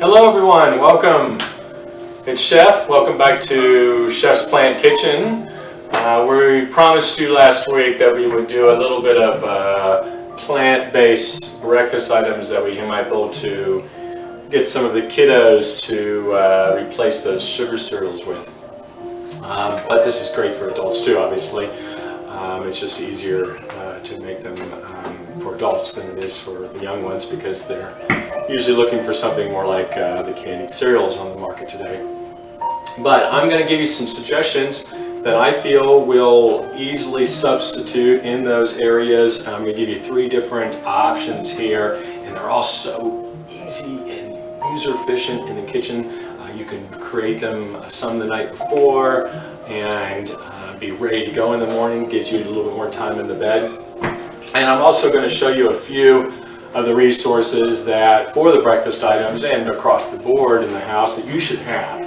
Hello everyone, welcome. It's Chef. Welcome back to Chef's Plant Kitchen. We promised you last week that we would do a little bit of plant-based breakfast items that we might be able to get some of the kiddos to replace those sugar cereals with. But this is great for adults too, obviously. It's just easier to make them for adults than it is for the young ones because they're usually looking for something more like the candied cereals on the market today. But I'm going to give you some suggestions that I feel will easily substitute in those areas. I'm going to give you 3 different options here, and they're all so easy and user efficient in the kitchen. You can create them some the night before and be ready to go in the morning, get you a little bit more time in the bed. And I'm also going to show you a few of the resources that for the breakfast items and across the board in the house that you should have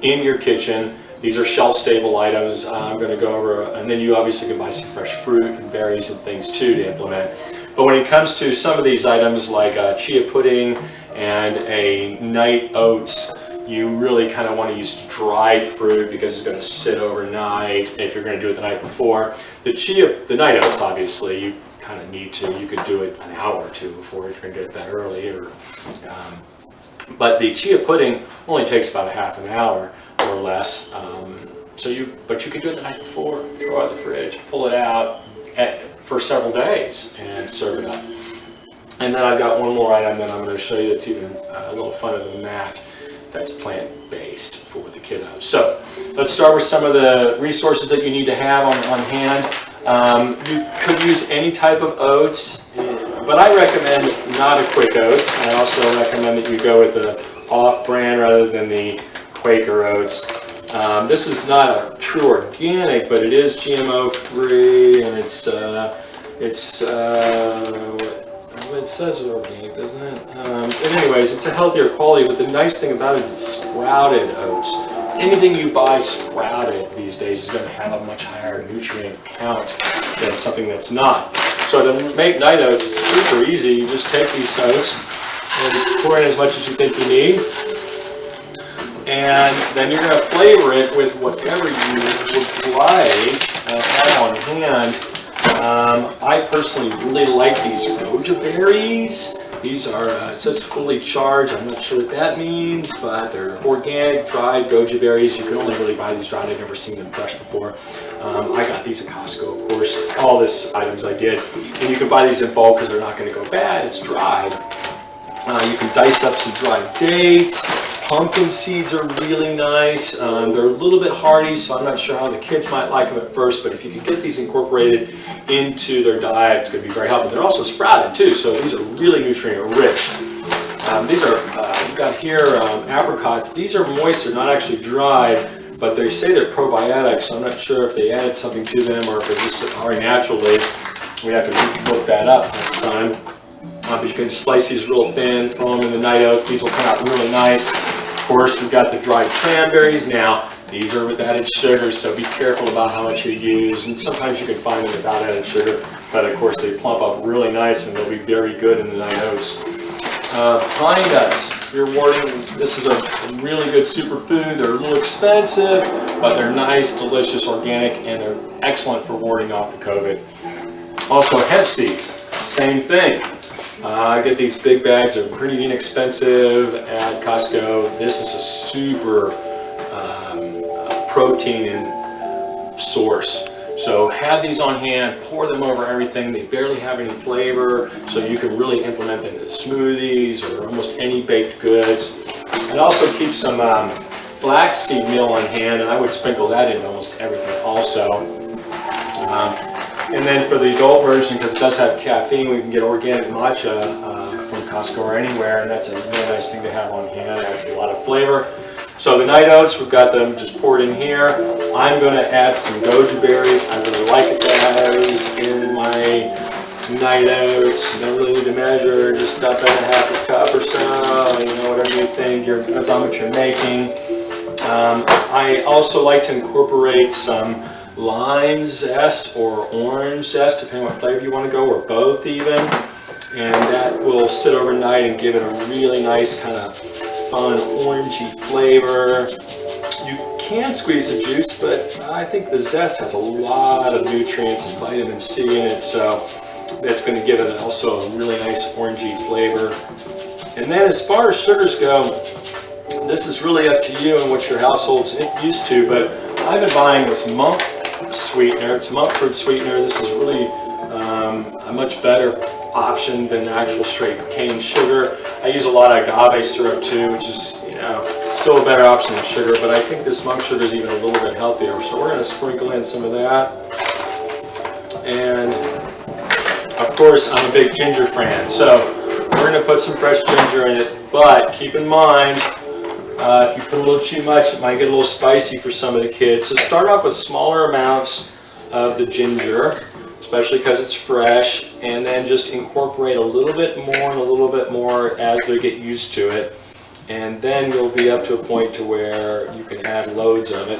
in your kitchen. These are shelf-stable items I'm going to go over, and then you obviously can buy some fresh fruit and berries and things too to implement. But when it comes to some of these items like chia pudding and a night oats, you really kind of want to use dried fruit because it's going to sit overnight if you're going to do it the night before. The night oats, obviously, you kind of need to. You could do it an hour or 2 before if you're going to get it that early. But the chia pudding only takes about a half an hour or less. But you could do it the night before, throw it in the fridge, pull it out for several days and serve it up. And then I've got one more item that I'm going to show you that's even a little funner than that. That's plant-based for the kiddos. So let's start with some of the resources that you need to have on hand. You could use any type of oats, but I recommend not a quick oats. I also recommend that you go with the off-brand rather than the Quaker oats. This is not a true organic, but it is GMO-free, and it says it's organic, doesn't it? And anyways, it's a healthier quality, but the nice thing about it is it's sprouted oats. Anything you buy sprouted these days is going to have a much higher nutrient count than something that's not. So to make night oats, it's super easy. You just take these oats and pour in as much as you think you need. And then you're going to flavor it with whatever you would like have on hand. I personally really like these Goji berries. These are, it says fully charged. I'm not sure what that means, but they're organic, dried Goji berries. You can only really buy these dried. I've never seen them fresh before. I got these at Costco, of course. All these items I did. And you can buy these in bulk because they're not going to go bad. It's dried. You can dice up some dried dates. Pumpkin seeds are really nice. They're a little bit hardy, so I'm not sure how the kids might like them at first, but if you can get these incorporated into their diet, it's going to be very healthy. They're also sprouted too, so these are really nutrient rich. These are, you've got here apricots. These are moist, they're not actually dried, but they say they're probiotics, so I'm not sure if they added something to them or if they just are naturally. We have to look that up next time. But you can slice these real thin, throw them in the night oats. These will come out really nice. Of course, we've got the dried cranberries. Now, these are with added sugar, so be careful about how much you use. And sometimes you can find them without added sugar, but of course they plump up really nice and they'll be very good in the night oats. Pine nuts. You're warding. This is a really good superfood. They're a little expensive, but they're nice, delicious, organic, and they're excellent for warding off the COVID. Also, hemp seeds. Same thing. I get these big bags, they're pretty inexpensive at Costco. This is a super protein source. So have these on hand, pour them over everything. They barely have any flavor, so you can really implement them in smoothies or almost any baked goods. And also keep some flaxseed meal on hand, and I would sprinkle that in almost everything also. And then for the adult version, because it does have caffeine, we can get organic matcha from Costco or anywhere, and that's a really nice thing to have on hand. It adds a lot of flavor. So the night oats, we've got them just poured in here. I'm going to add some Goji berries. I really like those in my night oats. You don't really need to measure. Just dump in a half a cup or so. You know, whatever you think. Depends on what you're making. I also like to incorporate some lime zest or orange zest, depending on what flavor you want to go, or both even. And that will sit overnight and give it a really nice kind of fun orangey flavor. You can squeeze the juice, but I think the zest has a lot of nutrients and vitamin C in it, so that's going to give it also a really nice orangey flavor. And then as far as sugars go, this is really up to you and what your household's used to, but I've been buying this monk sweetener. It's monk fruit sweetener. This is really a much better option than actual straight cane sugar. I use a lot of agave syrup too, which is, still a better option than sugar, but I think this monk sugar is even a little bit healthier. So we're going to sprinkle in some of that. And of course, I'm a big ginger fan, so we're going to put some fresh ginger in it, but keep in mind, if you put a little too much, it might get a little spicy for some of the kids. So start off with smaller amounts of the ginger, especially because it's fresh, and then just incorporate a little bit more and a little bit more as they get used to it. And then you'll be up to a point to where you can add loads of it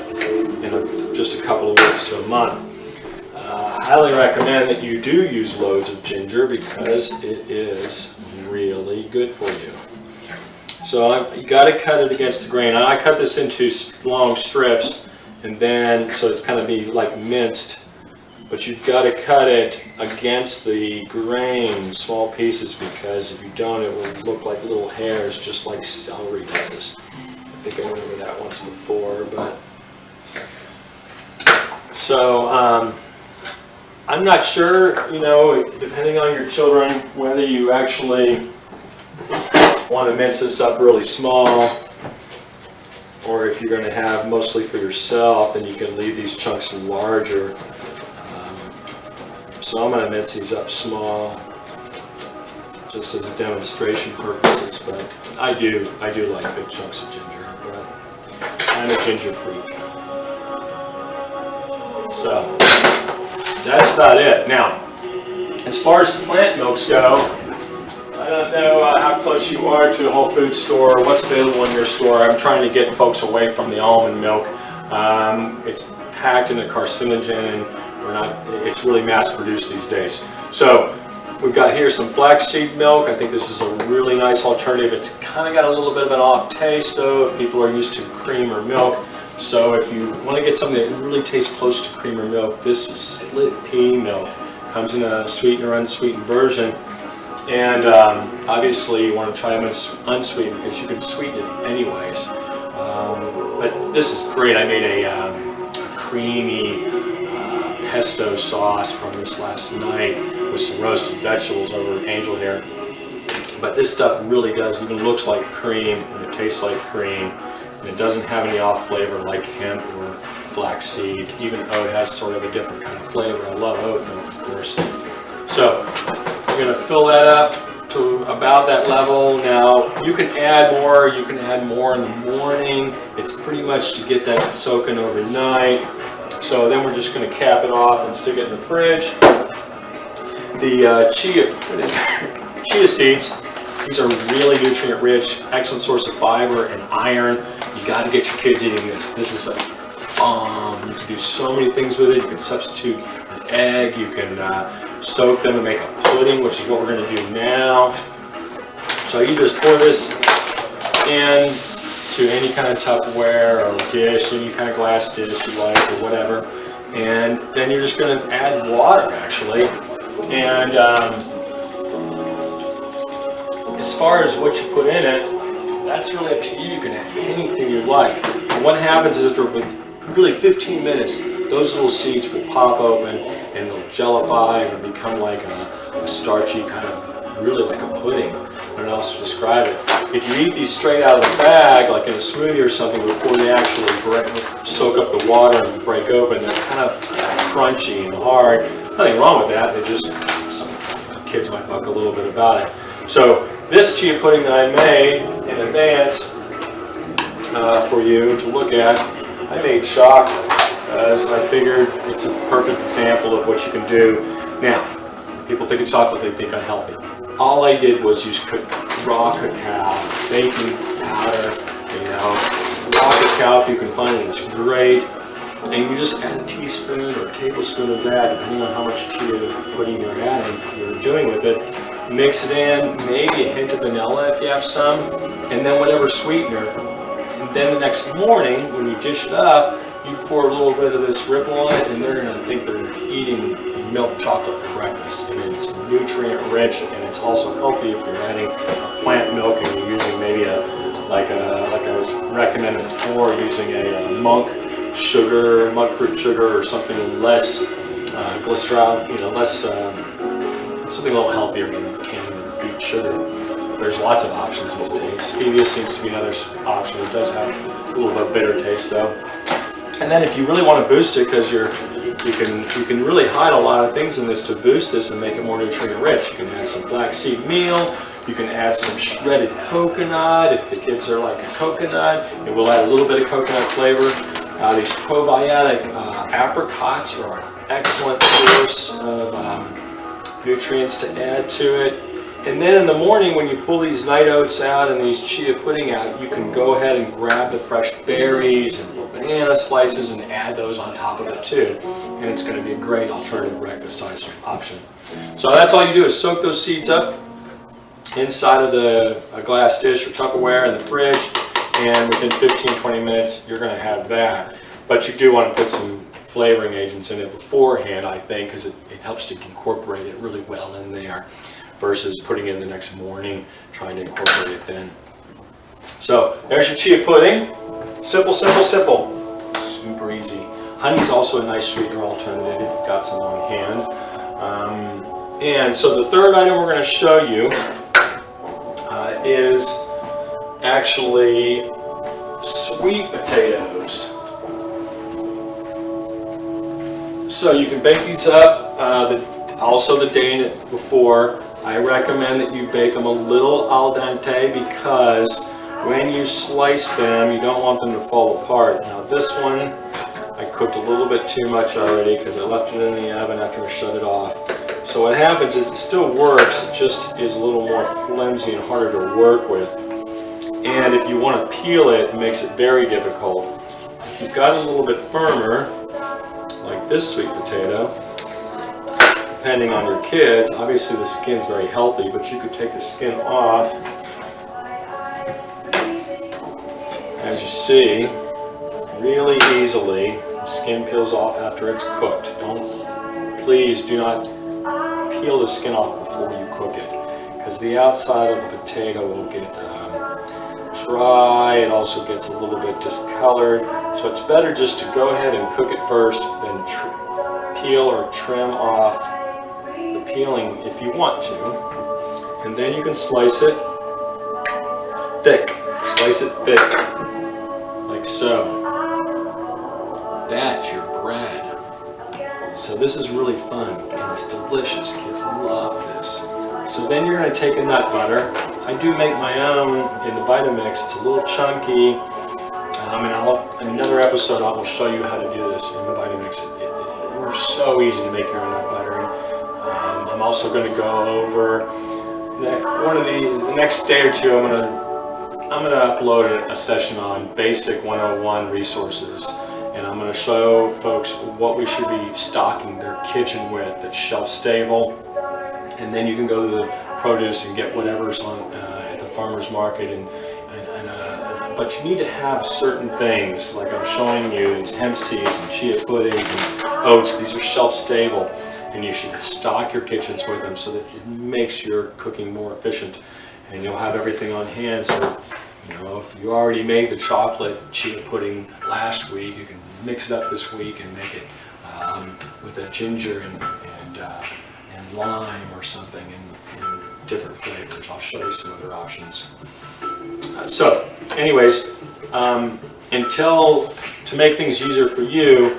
in just a couple of weeks to a month. I highly recommend that you do use loads of ginger because it is really good for you. So you got to cut it against the grain. I cut this into long strips, and then so it's kind of be like minced. But you've got to cut it against the grain, small pieces, because if you don't, it will look like little hairs, just like celery does. I think I remember that once before, but so I'm not sure, depending on your children, whether you actually want to mince this up really small, or if you're going to have mostly for yourself, then you can leave these chunks larger. So I'm going to mince these up small, just as a demonstration purposes. But I do like big chunks of ginger. But I'm a ginger freak. So that's about it. Now, as far as plant milks go, I don't know how close you are to a Whole Foods store, what's available in your store. I'm trying to get folks away from the almond milk. It's packed in a carcinogen, and it's really mass produced these days. So we've got here some flaxseed milk. I think this is a really nice alternative. It's kind of got a little bit of an off taste though if people are used to cream or milk. So if you want to get something that really tastes close to cream or milk, this is split pea milk. Comes in a sweetened or unsweetened version. And obviously you want to try them unsweetened because you can sweeten it anyways. But this is great. I made a creamy pesto sauce from this last night with some roasted vegetables over at Angel here. But this stuff really does, even looks like cream, and it tastes like cream, and it doesn't have any off flavor like hemp or flaxseed. Even oat has sort of a different kind of flavor. I love oat milk, of course. So we're going to fill that up to about that level. Now you can add more in the morning. It's pretty much to get that soaking overnight. So then we're just going to cap it off and stick it in the fridge. The chia seeds, these are really nutrient rich, excellent source of fiber and iron. You got to get your kids eating this. This is a bomb. You can do so many things with it. You can substitute an egg. You can soak them and make a pudding, which is what we're going to do now. So you just pour this in to any kind of Tupperware or dish, any kind of glass dish you like or whatever, and then you're just going to add water actually. And as far as what you put in it, that's really up to you. You can add anything you like. And what happens is after really 15 minutes, those little seeds will pop open and they'll gellify and become like a starchy kind of, really like a pudding. I don't know how else to describe it. If you eat these straight out of the bag, like in a smoothie or something, before they actually soak up the water and break open, they're kind of crunchy and hard. Nothing wrong with that. They just, some kids might buck a little bit about it. So this chia pudding that I made in advance for you to look at, I made chocolate as I figured it's a perfect example of what you can do. Now, people think of chocolate, they think unhealthy. All I did was use raw cacao, baking powder, raw cacao if you can find it, it's great. And you just add a teaspoon or a tablespoon of that, depending on how much chia pudding you're doing with it. Mix it in, maybe a hint of vanilla if you have some, and then whatever sweetener. And then the next morning, when you dish it up, you pour a little bit of this ripple on it, and they're going to think they're eating milk chocolate for breakfast. And it's nutrient rich, and it's also healthy if you're adding plant milk and you're using maybe like I recommended before, using a monk fruit sugar, or something less glycerol, something a little healthier than canned beet sugar. There's lots of options these days. Stevia seems to be another option. It does have a little bit of bitter taste though. And then if you really want to boost it, because you can really hide a lot of things in this to boost this and make it more nutrient rich. You can add some flaxseed meal. You can add some shredded coconut if the kids are like a coconut. It will add a little bit of coconut flavor. These probiotic apricots are an excellent source of nutrients to add to it. And then in the morning, when you pull these night oats out and these chia pudding out, you can go ahead and grab the fresh berries and little banana slices and add those on top of it too. And it's going to be a great alternative breakfast option. So that's all you do is soak those seeds up inside of a glass dish or Tupperware in the fridge, and within 15-20 minutes you're going to have that. But you do want to put some flavoring agents in it beforehand, I think, because it helps to incorporate it really well in there, versus putting it in the next morning, trying to incorporate it then. So there's your chia pudding. Simple, simple, simple. Super easy. Honey's also a nice sweetener alternative if you've got some on hand. And so the third item we're going to show you is actually sweet potatoes. So you can bake these up also the day before. I recommend that you bake them a little al dente, because when you slice them, you don't want them to fall apart. Now this one, I cooked a little bit too much already because I left it in the oven after I shut it off. So what happens is it still works, it just is a little more flimsy and harder to work with. And if you want to peel it, it makes it very difficult. If you've got it a little bit firmer, like this sweet potato, depending on your kids, obviously the skin's very healthy, but you could take the skin off, as you see, really easily. The skin peels off after it's cooked. Please do not peel the skin off before you cook it, because the outside of the potato will get dry. It also gets a little bit discolored, so it's better just to go ahead and cook it first, then peel or trim off the peeling if you want to, and then you can slice it thick. Slice it thick, like so. That's your bread. So this is really fun, and it's delicious. Kids love this. So then you're going to take a nut butter. I do make my own in the Vitamix. It's a little chunky. And in another episode, I will show you how to do this in the Vitamix. It's so easy to make your own nut butter. I'm also going to go over the next day or two. I'm going to upload a session on basic 101 resources. And I'm going to show folks what we should be stocking their kitchen with that's shelf stable. And then you can go to the produce and get whatever's on at the farmer's market. But you need to have certain things, like I'm showing you, these hemp seeds and chia puddings and oats. These are shelf stable, and you should stock your kitchens with them so that it makes your cooking more efficient. And you'll have everything on hand. So, if you already made the chocolate chia pudding last week, you can mix it up this week and make it with a ginger and lime or something in different flavors. I'll show you some other options. So anyways, to make things easier for you,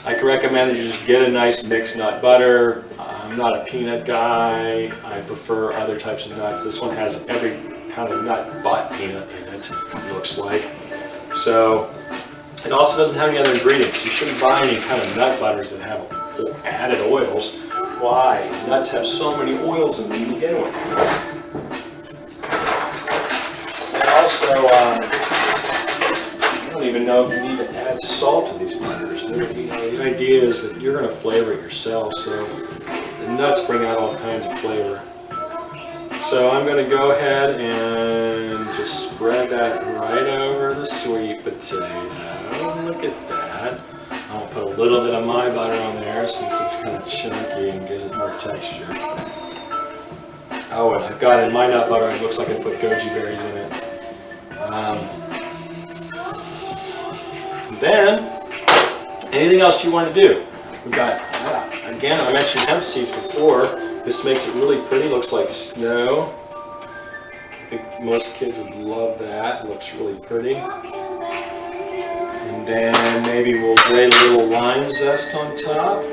I can recommend that you just get a nice mixed nut butter. I'm not a peanut guy. I prefer other types of nuts. This one has every kind of nut but peanut in it, looks like. So it also doesn't have any other ingredients. You shouldn't buy any kind of nut butters that have added oils. Why? Nuts have so many oils in them to begin with. And also, I don't even know if you need to add salt to these butters. The idea is that you're going to flavor it yourself, so the nuts bring out all kinds of flavor. So I'm going to go ahead and just spread that right over the sweet potato. Look at that. I'll put a little bit of my butter on there since it's kind of chunky and gives it more texture. Oh, and I've got in my nut butter, it looks like I put goji berries in it. Then, anything else you want to do? We've got, again, I mentioned hemp seeds before. This makes it really pretty, looks like snow. I think most kids would love that, it looks really pretty. And then maybe we'll grate a little lime zest on top.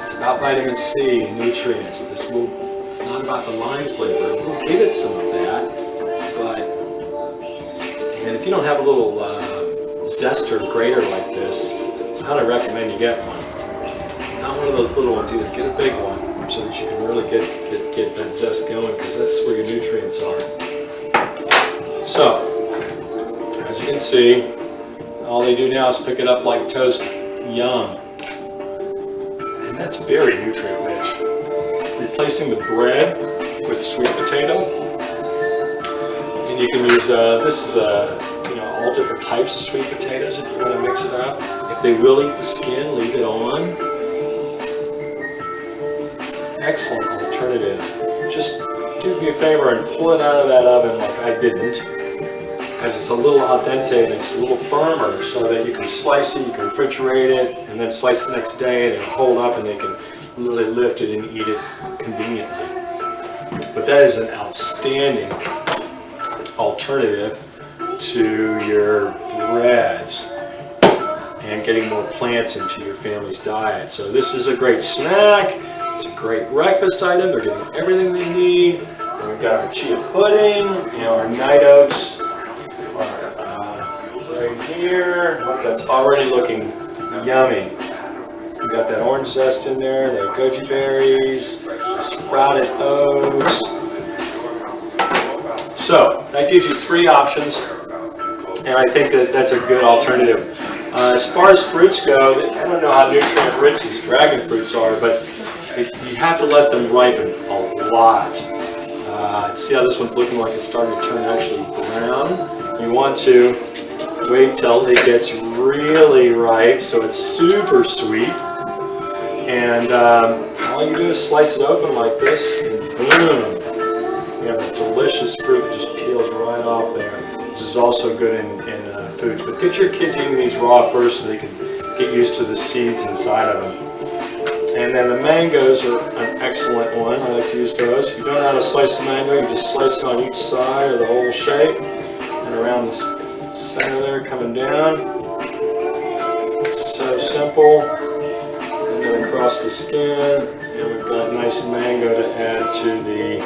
It's about vitamin C and nutrients. It's not about the lime flavor. We'll give it some of that, but, and if you don't have a little zester grater like this, I highly recommend you get one. Not one of those little ones either, get a big one so that you can really get that zest going, because that's where your nutrients are. So, as you can see, all they do now is pick it up like toast. Yum. And that's very nutrient rich. Replacing the bread with sweet potato. And you can use, this is all different types of sweet potatoes if you want to mix it up. If they will eat the skin, leave it on. Excellent alternative. Just do me a favor and pull it out of that oven like I didn't, because it's a little al dente and it's a little firmer, so that you can slice it, you can refrigerate it, and then slice the next day and it'll hold up and they can really lift it and eat it conveniently. But that is an outstanding alternative to your breads and getting more plants into your family's diet. So this is a great snack. It's a great breakfast item. They're getting everything they need. And we've got our chia pudding and our night oats right here. That's already looking yummy. We've got that orange zest in there, the goji berries, the sprouted oats. So that gives you 3 options, and I think that that's a good alternative. As far as fruits go, I don't know how nutrient rich these dragon fruits are, but you have to let them ripen a lot. See how this one's looking like it's starting to turn actually brown? You want to wait till it gets really ripe, so it's super sweet. And all you do is slice it open like this, and boom! You have a delicious fruit that just peels right off there. This is also good in foods, but get your kids eating these raw first so they can get used to the seeds inside of them. And then the mangoes are an excellent one. I like to use those. If you don't know how to slice a mango, you just slice it on each side of the whole shape and around the center there coming down. So simple. And then across the skin, and we've got nice mango to add to the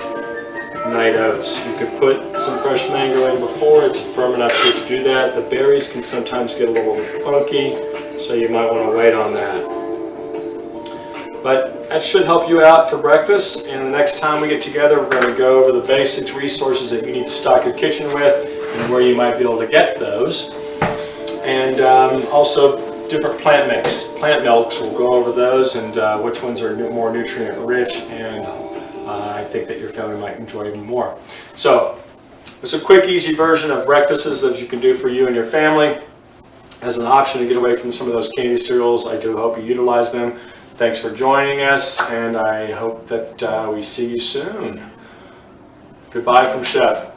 night oats. You could put some fresh mango in before it's firm enough to do that. The berries can sometimes get a little funky, so you might want to wait on that. But that should help you out for breakfast, and the next time we get together we're going to go over the basics, resources that you need to stock your kitchen with, and where you might be able to get those. And also different plant milks, we'll go over those and which ones are more nutrient rich, and I think that your family might enjoy even more. So it's a quick, easy version of breakfasts that you can do for you and your family as an option to get away from some of those candy cereals. I do hope you utilize them. Thanks for joining us, and I hope that we see you soon. Goodbye from Chef.